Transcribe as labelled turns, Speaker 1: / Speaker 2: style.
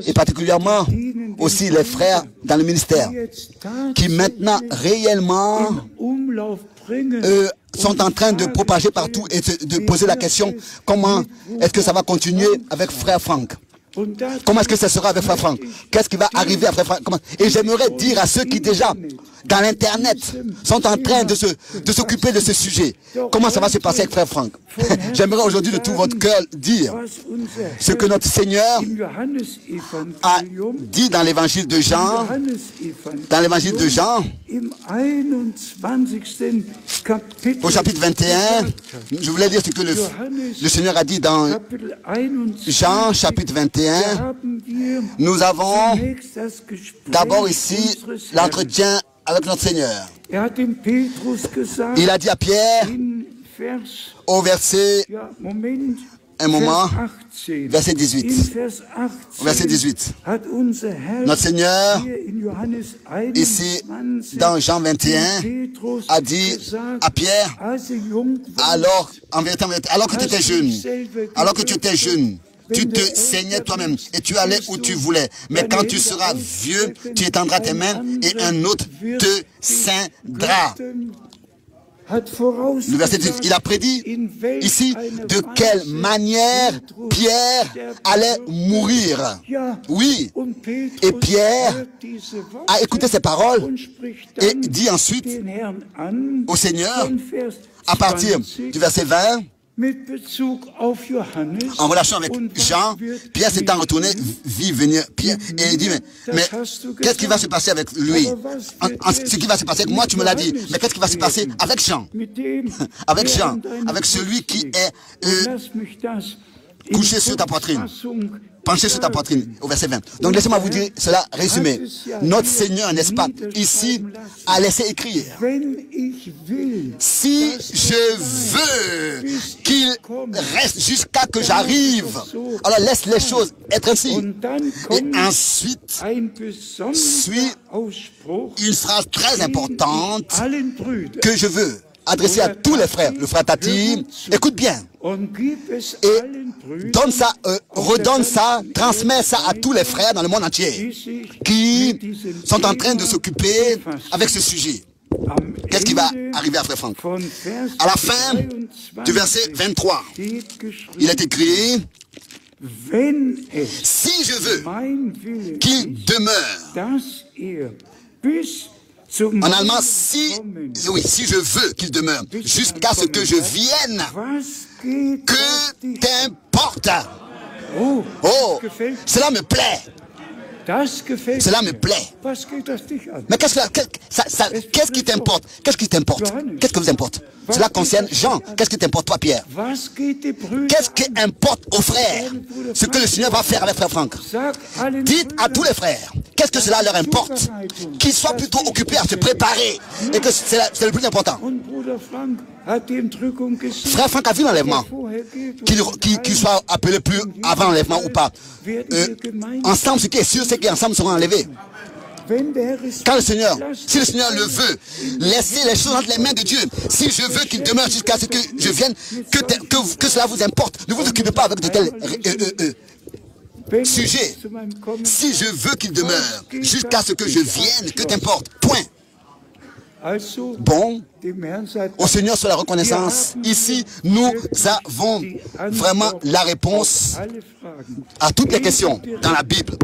Speaker 1: et particulièrement aussi les frères dans le ministère, qui maintenant réellement sont en train de propager partout et de poser la question, comment est-ce que ça va continuer avec frère Franck? Comment est-ce que ça sera avec frère Franck? Qu'est-ce qui va arriver à frère Franck? Et j'aimerais dire à ceux qui déjà, dans l'internet, sont en train de s'occuper de ce sujet, comment ça va se passer avec frère Franck? J'aimerais aujourd'hui de tout votre cœur dire ce que notre Seigneur a dit dans l'évangile de Jean, au chapitre 21, je voulais dire ce que le Seigneur a dit dans Jean, chapitre 21. Nous avons d'abord ici l'entretien avec notre Seigneur. Il a dit à Pierre, au verset, un moment, verset 18. Verset 18. Notre Seigneur, ici, dans Jean 21, a dit à Pierre, alors que tu étais jeune, tu te saignais toi-même et tu allais où tu voulais. Mais quand tu seras vieux, tu étendras tes mains et un autre te ceindra. Le verset 18, il a prédit ici de quelle manière Pierre allait mourir. Oui, et Pierre a écouté ces paroles et dit ensuite au Seigneur, à partir du verset 20, en relation avec Jean, Pierre s'étant retourné, vit venir Pierre, et il dit, mais qu'est-ce qui va se passer avec lui? Ce qui va se passer avec moi, tu me l'as dit, mais qu'est-ce qui va se passer avec Jean? Avec Jean, avec celui qui est couché sur ta poitrine, penché sur ta poitrine, au verset 20. Donc laissez-moi vous dire cela résumé. Notre Seigneur, n'est-ce pas, ici, a laissé écrire, si je veux qu'il reste jusqu'à que j'arrive, alors laisse les choses être ainsi. Et ensuite, suit une phrase très importante que je veux adresser à tous les frères. Le frère Tati, écoute bien. Et donne ça, redonne ça, transmets ça à tous les frères dans le monde entier qui sont en train de s'occuper avec ce sujet. Qu'est-ce qui va arriver à frère Franck? À la fin du verset 23, il est écrit, si je veux qu'il demeure, en allemand, si je veux qu'il demeure, jusqu'à ce que je vienne, que t'importe. Oh, cela me plaît. Cela me plaît. Mais qu'est-ce qui t'importe? Qu'est-ce qui t'importe? Qu'est-ce que vous importe? Cela concerne Jean. Qu'est-ce qui t'importe, toi, Pierre? Qu'est-ce qui importe aux frères? Ce que le Seigneur va faire avec frère Franck. Dites à tous les frères, qu'est-ce que cela leur importe? Qu'ils soient plutôt occupés à se préparer. Et que c'est le plus important. Frère Franck a vu l'enlèvement. Qu'il soit appelé plus avant l'enlèvement ou pas. Ensemble, ce qui est sûr, c'est qu'ensemble seront enlevés. Quand le Seigneur, si le Seigneur le veut, laissez les choses entre les mains de Dieu. Si je veux qu'il demeure jusqu'à ce que je vienne, que cela vous importe. Ne vous occupez pas avec de tels sujets. Si je veux qu'il demeure jusqu'à ce que je vienne, que t'importe. Point. Bon, au Seigneur sur la reconnaissance. Ici, nous avons vraiment la réponse à toutes les questions dans la Bible.